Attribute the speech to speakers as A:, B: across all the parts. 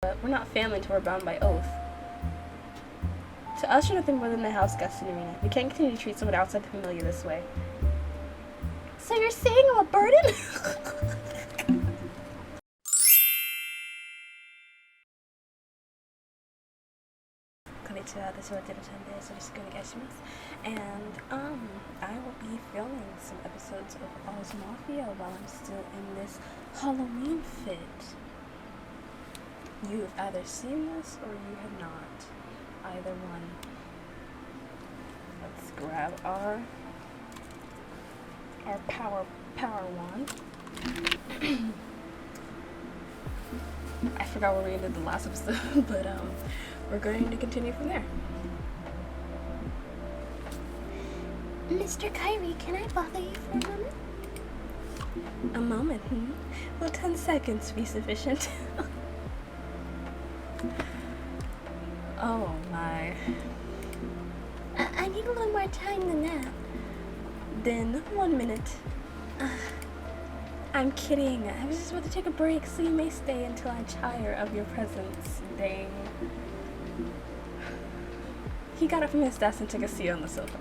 A: but we're not family until we're bound by oath. To us, you're nothing more than the house guest in arena. We can't continue to treat someone outside the familiar this way. So you're saying I'm a burden? Konnichiwa, this is JeidoChannel.i, and I will be filming some episodes of Ozmafia while I'm still in this Halloween fit. You have either seen this or you have not. Either one. Let's grab our power wand. I forgot where we ended the last episode, but we're going to continue from there.
B: Mr. Kyrie, can I bother you for a moment?
A: A moment, Will 10 seconds be sufficient? Oh my.
B: I need a little more time than that.
A: Then 1 minute. I'm kidding. I was just about to take a break, so you may stay until I tire of your presence. Dang. He got up from his desk and took a seat on the sofa.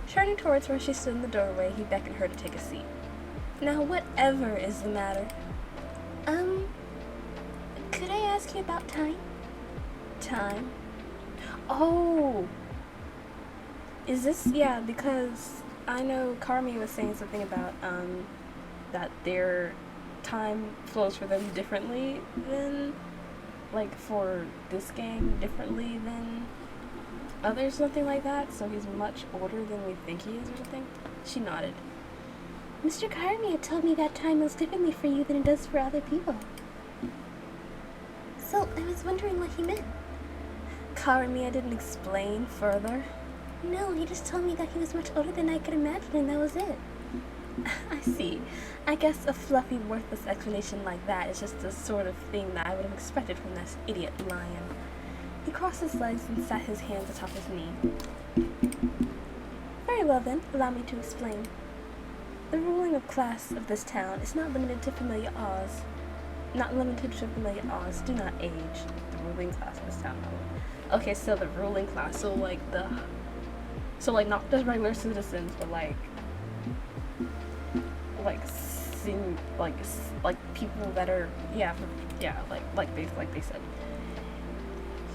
A: Turning towards where she stood in the doorway, he beckoned her to take a seat. Now, whatever is the matter?
B: Could I ask you about time?
A: Time? Oh! Is this, yeah, because I know Caramia was saying something about, that their time flows for them differently than, like, for this gang, differently than others, something like that, so he's much older than we think he is or something. She nodded.
B: Mr. Caramia told me that time moves differently for you than it does for other people. So, I was wondering what he meant.
A: Caramia didn't explain further.
B: No, he just told me that he was much older than I could imagine, and that was it.
A: I see. I guess a fluffy, worthless explanation like that is just the sort of thing that I would have expected from this idiot lion. He crossed his legs and sat his hands atop his knee. Very well then, allow me to explain. The ruling of class of this town is not limited to familiar Oz. Not limited to familiar Oz. Do not age. The ruling class of this town. Okay, so the ruling class. So like not just regular citizens, but like people that are like they said.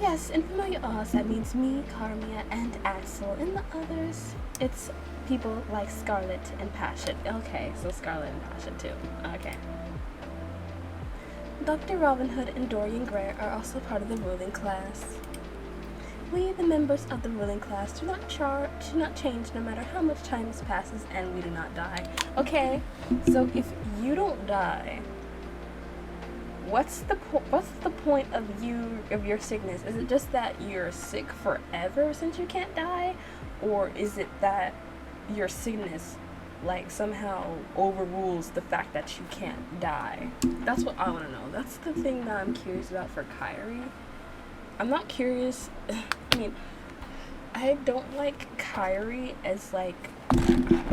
A: Yes, in familiar Oz, that means me, Caramia, and Axel, and the others, it's people like Scarlet and Passion. Okay, so Scarlet and Passion too. Okay. Dr. Robin Hood and Dorian Gray are also part of the ruling class. We, the members of the ruling class, do not change no matter how much time passes, and we do not die. Okay, so if you don't die, what's the point of your sickness? Is it just that you're sick forever since you can't die, or is it that your sickness like somehow overrules the fact that you can't die? That's what I want to know. That's the thing that I'm curious about for Kyrie. I'm not curious. I mean, I don't like Kyrie as like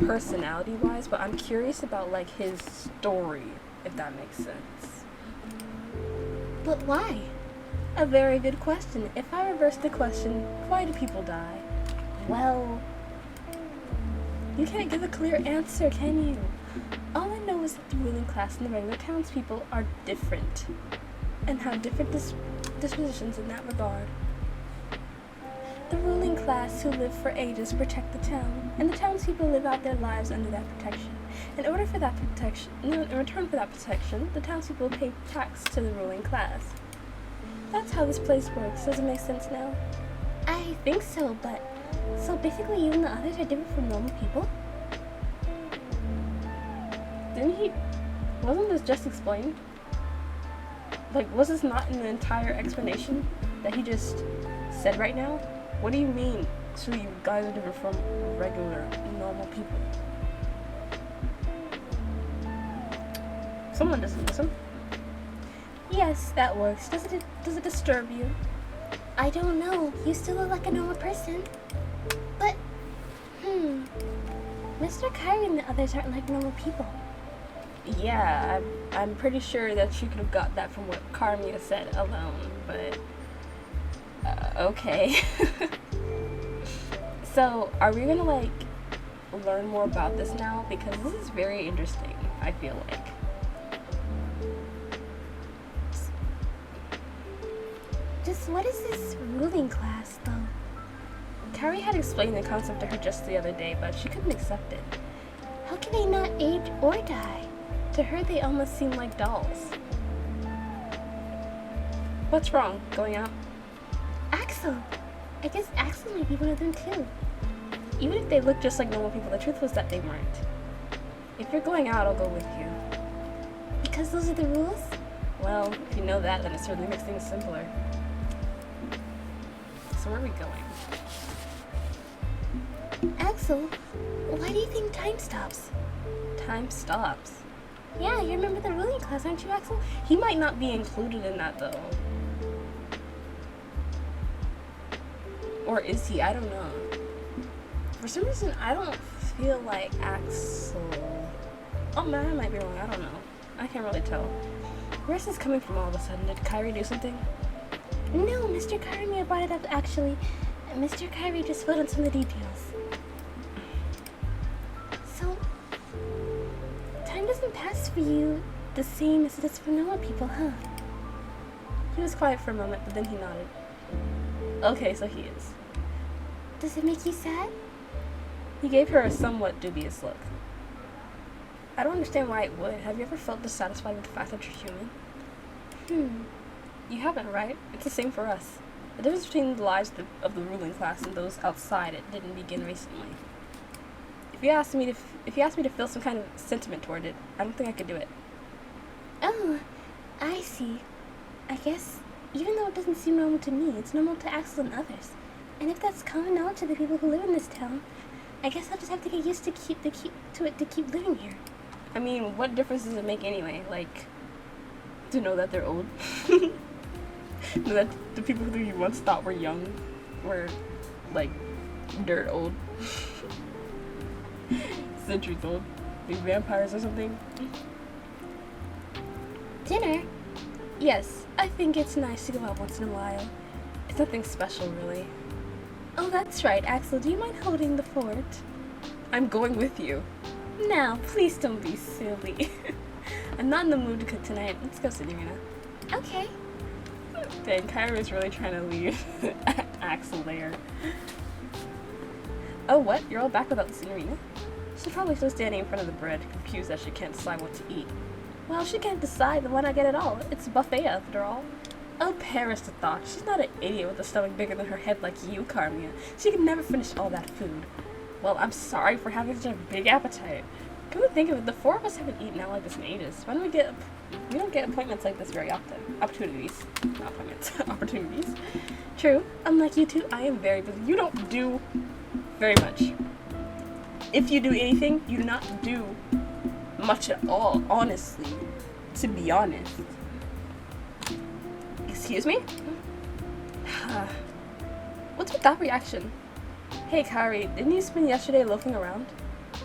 A: personality wise, but I'm curious about like his story, if that makes sense.
B: But why?
A: A very good question. If I reverse the question, why do people die? Well, you can't give a clear answer, can you? All I know is that the ruling class and the regular townspeople are different, and have different dispositions in that regard. The ruling class who live for ages protect the town, and the townspeople live out their lives under that protection. In return for that protection, the townspeople pay tax to the ruling class. That's how this place works. Does it make sense now?
B: I think so, but so basically you and the others are different from normal people?
A: Wasn't this just explained? Like, was this not in the entire explanation that he just said right now? What do you mean? So you guys are different from regular, normal people? Someone doesn't listen. Yes, that works. Does it disturb you?
B: I don't know. You still look like a normal person. But, Mr. Kyrie and the others aren't like normal people.
A: Yeah, I'm pretty sure that you could have got that from what Caramia said alone, but okay. So, are we gonna like learn more about this now? Because this is very interesting, I feel like.
B: Just what is this ruling class, though?
A: Carrie had explained the concept to her just the other day, but she couldn't accept it.
B: How can they not age or die?
A: To her, they almost seem like dolls. What's wrong? Going out?
B: Axel! I guess Axel might be one of them too.
A: Even if they look just like normal people, the truth was that they weren't. If you're going out, I'll go with you.
B: Because those are the rules?
A: Well, if you know that, then it certainly makes things simpler. So where are we going?
B: Axel, why do you think time stops?
A: Time stops.
B: Yeah, you remember the ruling class, aren't you, Axel?
A: He might not be included in that, though. Or is he? I don't know. For some reason, I don't feel like Axel... Oh, man, I might be wrong. I don't know. I can't really tell. Where's this coming from all of a sudden? Did Kyrie do something?
B: No, Mr. Caramia brought it up, actually. Mr. Kyrie just filled in some of the details. So, time doesn't pass for you the same as it does for normal people, huh?
A: He was quiet for a moment, but then he nodded. Okay, so he is.
B: Does it make you sad?
A: He gave her a somewhat dubious look. I don't understand why it would. Have you ever felt dissatisfied with the fact that you're human? You haven't, right? It's the same for us. The difference between the lives of the ruling class and those outside it didn't begin recently. If you asked me to feel some kind of sentiment toward it, I don't think I could do it.
B: Oh, I see. I guess, even though it doesn't seem normal to me, it's normal to Axel and others. And if that's common knowledge to the people who live in this town, I guess I'll just have to get used to keep living here.
A: I mean, what difference does it make anyway? Like, to know that they're old? That the people who you once thought were young were, like, dirt old. Centuries old. Like vampires or something.
B: Dinner?
A: Yes, I think it's nice to go out once in a while. It's nothing special, really. Oh, that's right, Axel. Do you mind holding the fort? I'm going with you. Now, please don't be silly. I'm not in the mood to cook tonight. Let's go, Signorina.
B: Okay.
A: Dang, Kyra's really trying to leave Axel there. Oh, what? You're all back without the Signorina? She's probably still standing in front of the bread, confused that she can't decide what to eat. Well, she can't decide, then why not get it all? It's a buffet after all. Oh, Paris the thought. She's not an idiot with a stomach bigger than her head like you, Caramia. She can never finish all that food. Well, I'm sorry for having such a big appetite. Come to think of it, the four of us haven't eaten out like this in ages. Why don't we don't get appointments like this very often. Opportunities. Not appointments. Opportunities. True. Unlike you two, I am very busy. You don't do very much. If you do anything, you do not do much at all, honestly. To be honest. Excuse me? What's with that reaction? Hey, Kyrie, didn't you spend yesterday loafing around?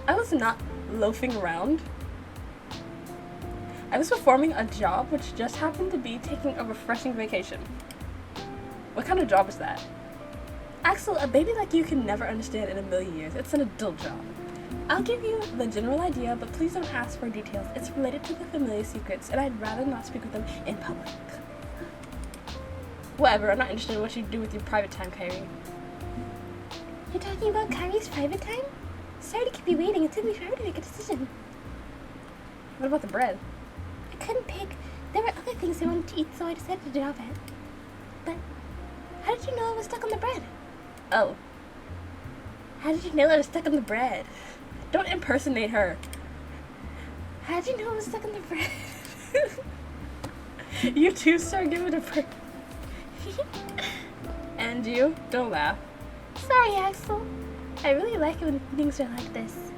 A: I was not loafing around. I was performing a job which just happened to be taking a refreshing vacation. What kind of job is that? Axel, a baby like you can never understand in a million years. It's an adult job. I'll give you the general idea, but please don't ask for details. It's related to the familiar secrets, and I'd rather not speak with them in public. Whatever, I'm not interested in what you do with your private time, Kyrie.
B: You're talking about Kyrie's private time? Sorry to keep you waiting. It took me forever to make a decision.
A: What about the bread?
B: I couldn't pick. There were other things I wanted to eat, so I decided to drop it. But how did you know I was stuck on the bread?
A: Oh. How did you know I was stuck on the bread? Don't impersonate her.
B: How did you know I was stuck on the bread?
A: You too, sir. Give it a break. And you? Don't laugh.
B: Sorry, Axel. I really like it when things are like this.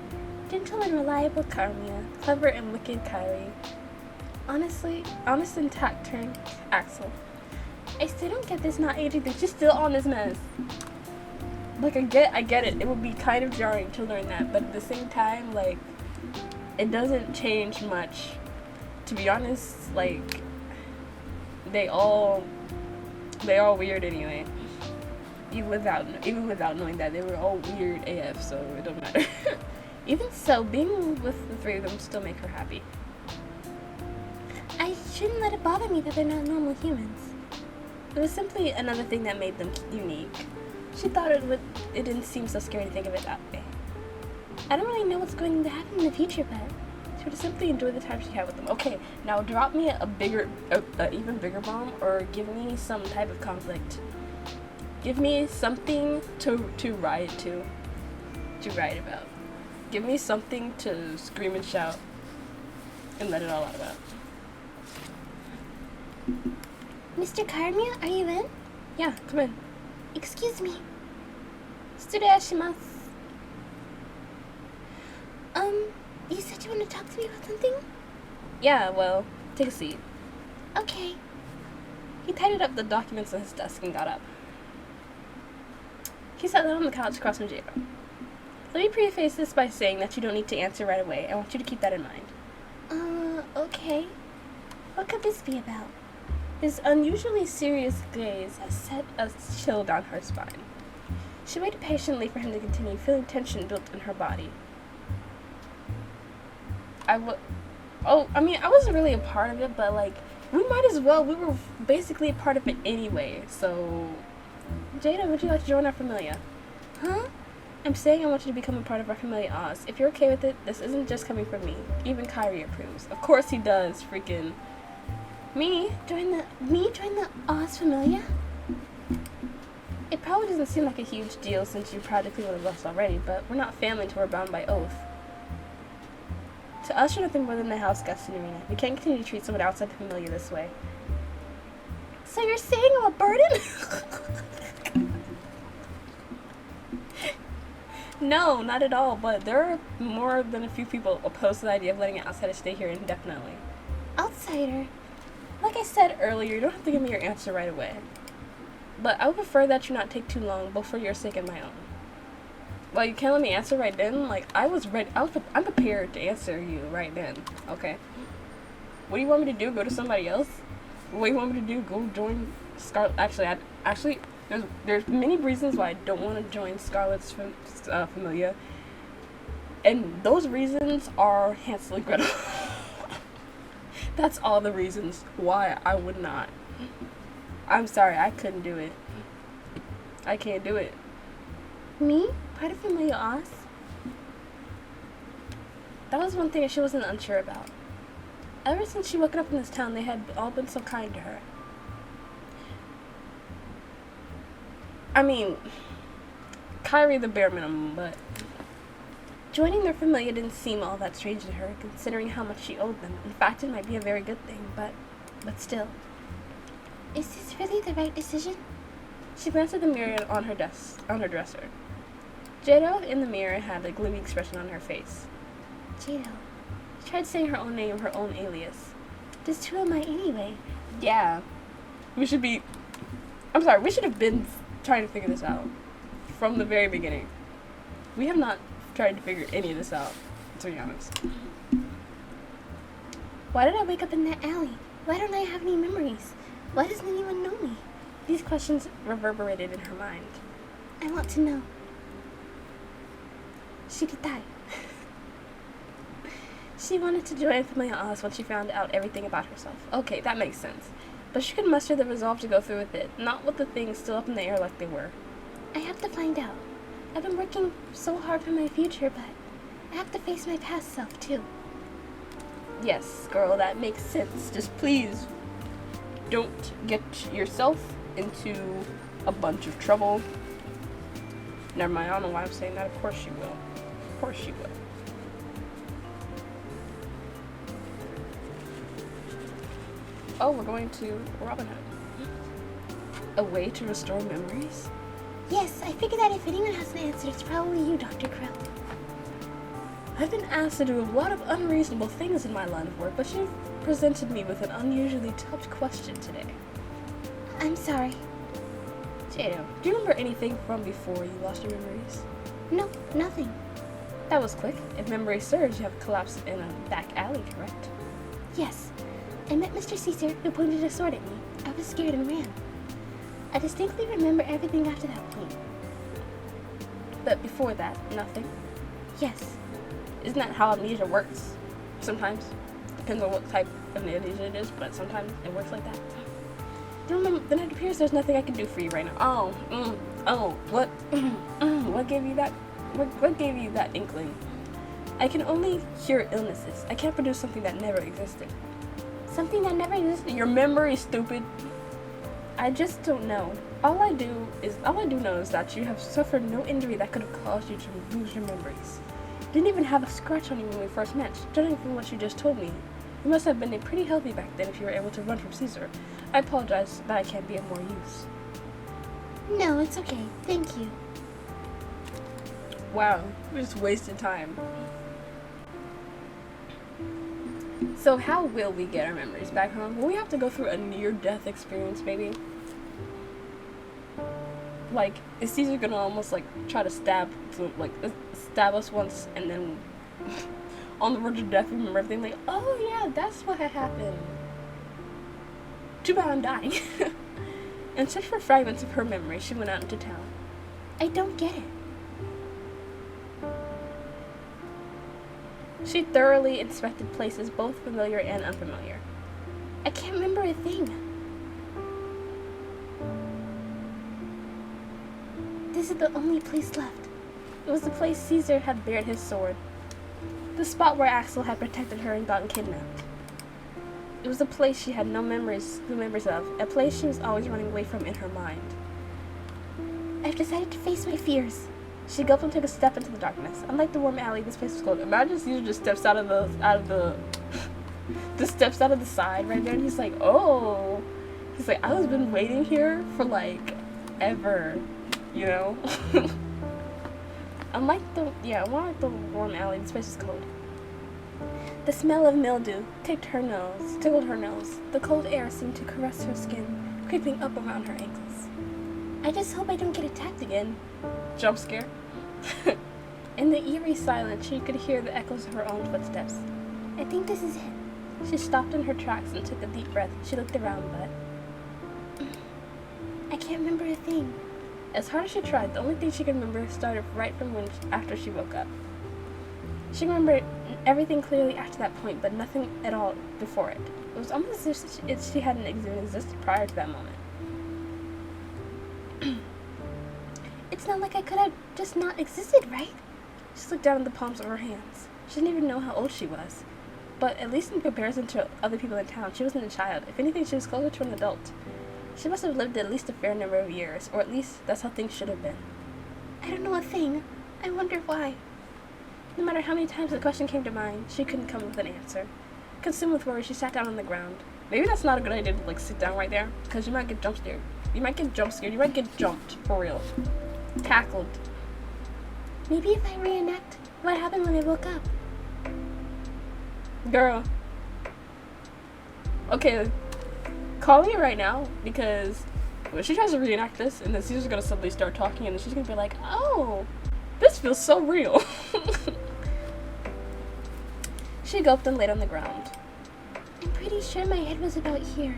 B: Gentle and reliable Caramia,
A: Clever and wicked Kyrie. Honestly, honest and taciturn Axel. I still don't get this not aging thing. She's still on this mess. Like, I get it. It would be kind of jarring to learn that, but at the same time, like, it doesn't change much to be honest, like, they all weird anyway. Even without knowing that, they were all weird AF, so it don't matter. Even so, being with the three of them still make her happy.
B: I shouldn't let it bother me that they're not normal humans.
A: It was simply another thing that made them unique. She thought it didn't seem so scary to think of it that way.
B: I don't really know what's going to happen in the future, but
A: she would simply enjoy the time she had with them. Okay, now drop me a even bigger bomb, or give me some type of conflict. Give me something to write about. Give me something to scream and shout and let it all out about.
B: Mr. Caramia, are you in?
A: Yeah, come in.
B: Excuse me.
A: Sturashimasu.
B: You said you wanted to talk to me about something?
A: Yeah, well, take a seat.
B: Okay.
A: He tidied up the documents on his desk and got up. He sat down on the couch across from Jeido. Let me preface this by saying that you don't need to answer right away. I want you to keep that in mind.
B: Okay. What could this be about?
A: His unusually serious gaze has set a chill down her spine. She waited patiently for him to continue, feeling tension built in her body. I wasn't really a part of it, but, like, we might as well. We were basically a part of it anyway, so... Jeido, would you like to join our famiglia?
B: Huh?
A: I'm saying I want you to become a part of our famiglia Oz. If you're okay with it, this isn't just coming from me. Even Kyrie approves. Of course he does, freaking...
B: Me join the Oz famiglia?
A: It probably doesn't seem like a huge deal since you're practically one of us already, but we're not family until we're bound by oath. To us, you're nothing more than the house guest in Arena. We can't continue to treat someone outside the famiglia this way.
B: So you're saying I'm a burden?
A: No, not at all, but there are more than a few people opposed to the idea of letting an outsider stay here indefinitely.
B: Outsider?
A: Like I said earlier, you don't have to give me your answer right away. But I would prefer that you not take too long, both for your sake and my own. Well, you can't let me answer right then. Like, I'm prepared to answer you right then, okay? What do you want me to do? Go to somebody else? What do you want me to do? Go join Scarlet? Actually, there's many reasons why I don't want to join Scarlet's familia. And those reasons are Hansel and Gretel. That's all the reasons why I would not. I'm sorry, I couldn't do it. I can't do it.
B: Me? Part of Familia Oz?
A: That was one thing she wasn't unsure about. Ever since she woke up in this town, they had all been so kind to her. I mean, Kyrie the bare minimum, but joining their familia didn't seem all that strange to her, considering how much she owed them. In fact, it might be a very good thing, but still.
B: Is this really the right decision?
A: She glanced at the mirror on her dresser. Jeido in the mirror had a gloomy expression on her face.
B: Jeido.
A: She tried saying her own name, her own alias.
B: Just who am I anyway?
A: Yeah. We should have been trying to figure this out from the very beginning. We have not tried to figure any of this out, to be honest.
B: Why did I wake up in that alley? Why don't I have any memories? Why doesn't anyone know me?
A: These questions reverberated in her mind.
B: I want to know. Shiritai.
A: She wanted to join Familia Oz when she found out everything about herself. Okay, that makes sense. But she could muster the resolve to go through with it, not with the things still up in the air like they were.
B: I have to find out. I've been working so hard for my future, but I have to face my past self, too.
A: Yes, girl, that makes sense. Just please don't get yourself into a bunch of trouble. Never mind, I don't know why I'm saying that. Of course you will. Of course you will. Oh, we're going to Robin Hood. A way to restore memories?
B: Yes, I figured that if anyone has an answer, it's probably you, Dr. Krill.
A: I've been asked to do a lot of unreasonable things in my line of work, but you've presented me with an unusually tough question today.
B: I'm sorry.
A: Jeido, do you remember anything from before you lost your memories?
B: No, nothing.
A: That was quick. If memory serves, you have collapsed in a back alley, correct?
B: Yes, I met Mr. Caesar, who pointed a sword at me. I was scared and ran. I distinctly remember everything after that point.
A: But before that, nothing?
B: Yes.
A: Isn't that how amnesia works? Sometimes. Depends on what type of amnesia it is, but sometimes it works like that. Then it appears there's nothing I can do for you right now. What? What gave you that? What gave you that inkling? I can only cure illnesses. I can't produce something that never existed.
B: Something that never existed?
A: Your memory, stupid. I just don't know. All I do know is that you have suffered no injury that could have caused you to lose your memories. You didn't even have a scratch on you when we first met. Judging from what you just told me, you must have been pretty healthy back then if you were able to run from Caesar. I apologize that I can't be of more use.
B: No, it's okay. Thank you.
A: Wow, we just wasted time. So how will we get our memories back home? Will we have to go through a near-death experience, maybe? Like, is Caesar gonna almost like try to stab us once, and then on the verge of death remember everything? Like, oh yeah, that's what had happened. Too bad I'm dying. In search for fragments of her memory, she went out into town.
B: I don't get it.
A: She thoroughly inspected places both familiar and unfamiliar.
B: I can't remember a thing. This is the only place left.
A: It was the place Caesar had buried his sword. The spot where Axel had protected her and gotten kidnapped. It was a place she had no memories of, a place she was always running away from in her mind.
B: I've decided to face my fears.
A: She gulped and took a step into the darkness. Unlike the warm alley, this place was cold. Imagine Caesar just steps out of the just steps out of the side right there, and he's like, oh. He's like, I was been waiting here for like ever, you know? Unlike the warm alley, this place is cold. The smell of mildew tickled her nose. The cold air seemed to caress her skin, creeping up around her ankles.
B: I just hope I don't get attacked again.
A: Jump scare. In the eerie silence, she could hear the echoes of her own footsteps.
B: I think this is it.
A: She stopped in her tracks and took a deep breath. She looked around, but
B: I can't remember a thing.
A: As hard as she tried, the only thing she could remember started right from after she woke up. She remembered everything clearly after that point, but nothing at all before it. It was almost as if she hadn't even existed prior to that moment.
B: It's not like I could have just not existed, right?
A: She looked down at the palms of her hands. She didn't even know how old she was. But at least in comparison to other people in town, she wasn't a child. If anything, she was closer to an adult. She must have lived at least a fair number of years, or at least that's how things should have been.
B: I don't know a thing. I wonder why.
A: No matter how many times the question came to mind, she couldn't come up with an answer. Consumed with worry, she sat down on the ground. Maybe that's not a good idea to sit down right there, because you might get jump scared. You might get jumped, for real. Tackled.
B: Maybe if I reenact what happened when I woke up.
A: Girl. Okay, call me right now, because when she tries to reenact this, and then Caesar's gonna suddenly start talking, and then she's gonna be like, oh, this feels so real. She gulped and laid on the ground.
B: I'm pretty sure my head was about here,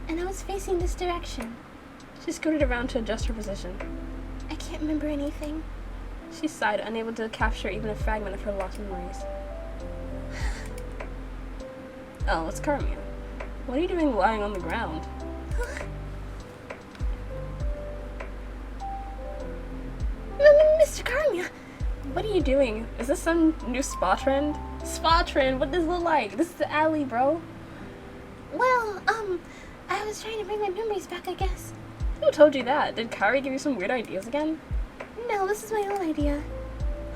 B: and I was facing this direction.
A: She scooted around to adjust her position.
B: I can't remember anything.
A: She sighed, unable to capture even a fragment of her lost memories. Oh, it's Caramia. What are you doing lying on the ground?
B: Mr. Caramia!
A: What are you doing? Is this some new spa trend? Spa trend? What does it look like? This is the alley, bro.
B: Well, I was trying to bring my memories back, I guess.
A: Who told you that? Did Kyrie give you some weird ideas again?
B: No, this is my own idea.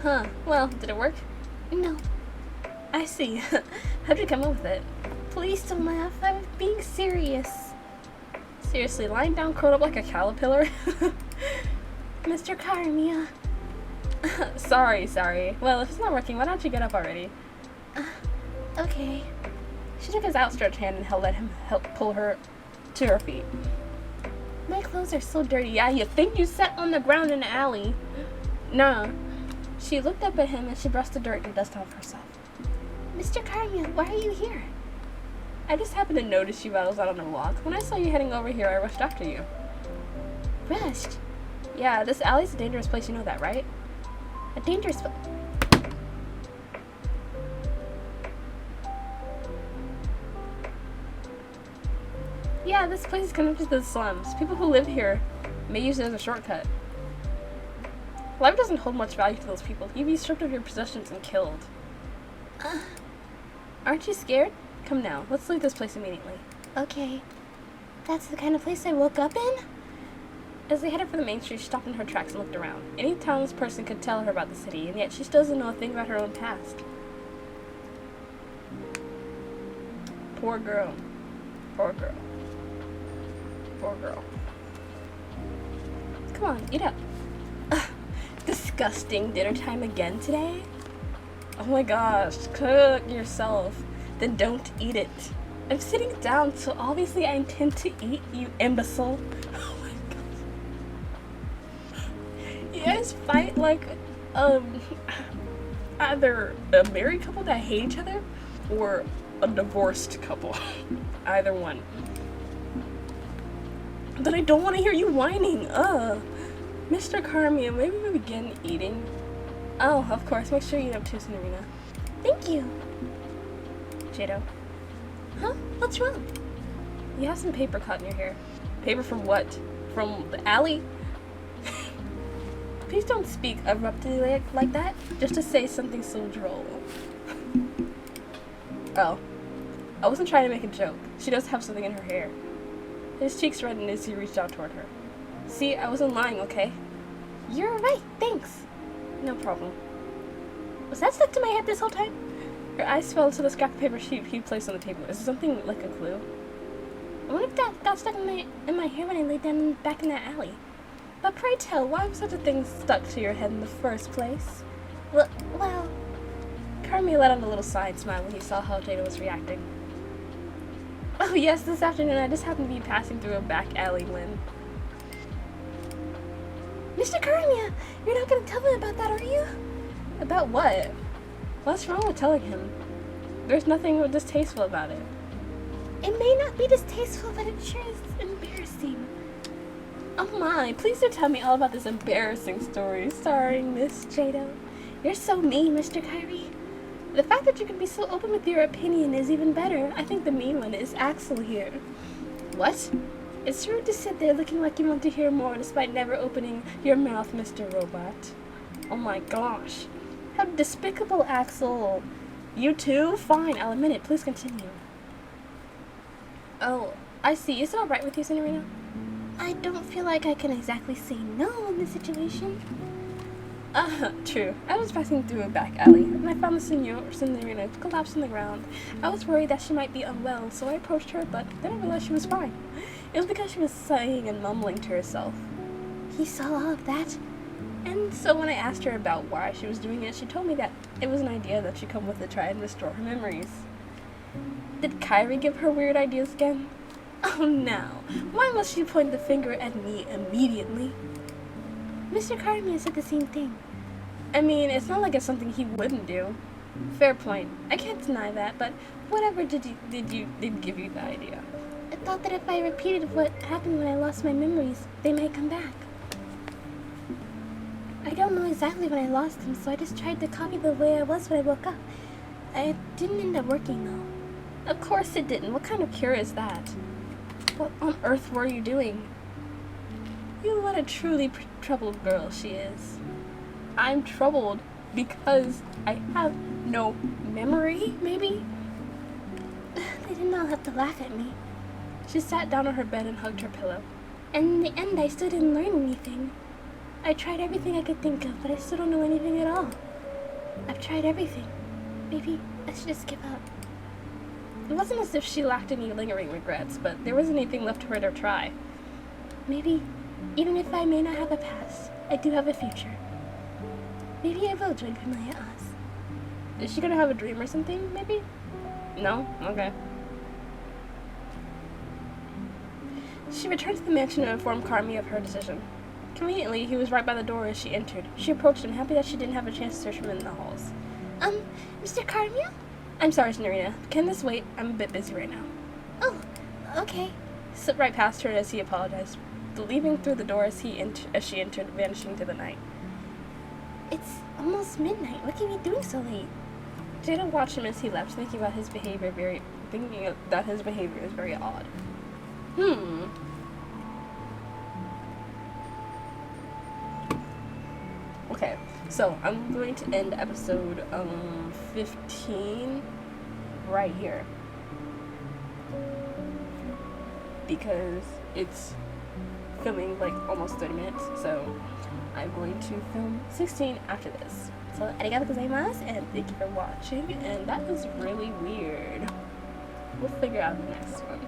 A: Huh. Well, did it work?
B: No.
A: I see. How'd you come up with it?
B: Please don't laugh. I'm being serious.
A: Seriously, lying down curled up like a caterpillar?
B: Mr. Caramia.
A: Sorry. Well, if it's not working, why don't you get up already?
B: Okay.
A: She took his outstretched hand and let him help pull her to her feet. My clothes are so dirty. Yeah, you think you sat on the ground in the alley? Nah. She looked up at him and she brushed the dirt and dust off herself.
B: Mr. Caramia, why are you here?
A: I just happened to notice you while I was out on a walk. When I saw you heading over here, I rushed after you.
B: Rushed?
A: Yeah, this alley's a dangerous place, you know that, right?
B: A dangerous...
A: Yeah, this place is connected to the slums. People who live here may use it as a shortcut. Life doesn't hold much value to those people. You'd be stripped of your possessions and killed. Aren't you scared? Come now, let's leave this place immediately.
B: Okay. That's the kind of place I woke up in?
A: As they headed for the main street, she stopped in her tracks and looked around. Any townsperson could tell her about the city, and yet she still doesn't know a thing about her own past. Poor girl. Poor girl. Poor girl. Come on, eat up. Ugh, disgusting. Dinner time again today? Oh my gosh, cook yourself. Then don't eat it. I'm sitting down, so obviously I intend to eat, you imbecile. Oh my god. You guys fight like, either a married couple that hate each other, or a divorced couple. Either one. But I don't want to hear you whining. Mr. Caramia, maybe we begin eating? Oh, of course. Make sure you eat up too, Signorina.
B: Thank you.
A: Jeido.
B: Huh? What's wrong?
A: You have some paper caught in your hair. Paper from what? From the alley? Please don't speak abruptly like that, just to say something so droll. Oh. I wasn't trying to make a joke. She does have something in her hair. His cheeks reddened as he reached out toward her. See, I wasn't lying, okay?
B: You're right, thanks.
A: No problem.
B: Was that stuck to my head this whole time?
A: Her eyes fell to the scrap of paper he placed on the table. Is it something like a clue?
B: I wonder if that got stuck in my hair when I laid down back in that alley.
A: But pray tell, why was such a thing stuck to your head in the first place?
B: Well...
A: Caramia let out a little sigh and smile when he saw how Jeido was reacting. Oh yes, this afternoon I just happened to be passing through a back alley when...
B: Mr. Caramia, you're not going to tell me about that, are you?
A: About what? What's wrong with telling him? There's nothing distasteful about it.
B: It may not be distasteful, but it sure is embarrassing.
A: Oh my, please do tell me all about this embarrassing story starring Miss
B: Jeido. You're so mean, Mr. Kyrie.
A: The fact that you can be so open with your opinion is even better. I think the mean one is Axel here. What? It's rude to sit there looking like you want to hear more despite never opening your mouth, Mr. Robot. Oh my gosh. How despicable, Axel. You too? Fine, I'll admit it. Please continue. Oh, I see. Is it alright with you, Signorina?
B: I don't feel like I can exactly say no in this situation.
A: True. I was passing through a back alley, and I found the Signorina collapsed on the ground. I was worried that she might be unwell, so I approached her, but then I realized she was fine. It was because she was sighing and mumbling to herself.
B: He saw all of that?
A: And so when I asked her about why she was doing it, she told me that it was an idea that should come with to try and restore her memories. Did Kyrie give her weird ideas again? Oh no. Why must she point the finger at me immediately?
B: Mr. Caramia said the same thing.
A: I mean, it's not like it's something he wouldn't do. Fair point. I can't deny that, but whatever did give you the idea?
B: I thought that if I repeated what happened when I lost my memories, they might come back. I don't know exactly when I lost them, so I just tried to copy the way I was when I woke up. It didn't end up working, though.
A: Of course it didn't. What kind of cure is that? What on earth were you doing? You what a truly troubled girl she is. I'm troubled because I have no memory, maybe?
B: They didn't all have to laugh at me.
A: She sat down on her bed and hugged her pillow.
B: And in the end, I still didn't learn anything. I tried everything I could think of, but I still don't know anything at all. I've tried everything. Maybe I should just give up.
A: It wasn't as if she lacked any lingering regrets, but there wasn't anything left for her to try.
B: Maybe, even if I may not have a past, I do have a future. Maybe I will join Famiglia Oz.
A: Is she gonna have a dream or something, maybe? No? Okay. She returned to the mansion to inform Caramia of her decision. Conveniently, he was right by the door as she entered. She approached him, happy that she didn't have a chance to search him in the halls.
B: Mr. Caramia?
A: I'm sorry, Signorina. Can this wait? I'm a bit busy right now.
B: Oh, okay.
A: Slipped right past her as he apologized, leaving through the door as she entered, vanishing to the night.
B: It's almost midnight. What can you be doing so late?
A: Jada watched him as he left, thinking that his behavior is very odd. Okay, so I'm going to end episode 15 right here, because it's filming like almost 30 minutes, so I'm going to film 16 after this. So, arigato gozaimasu, and thank you for watching, and that was really weird. We'll figure out the next one.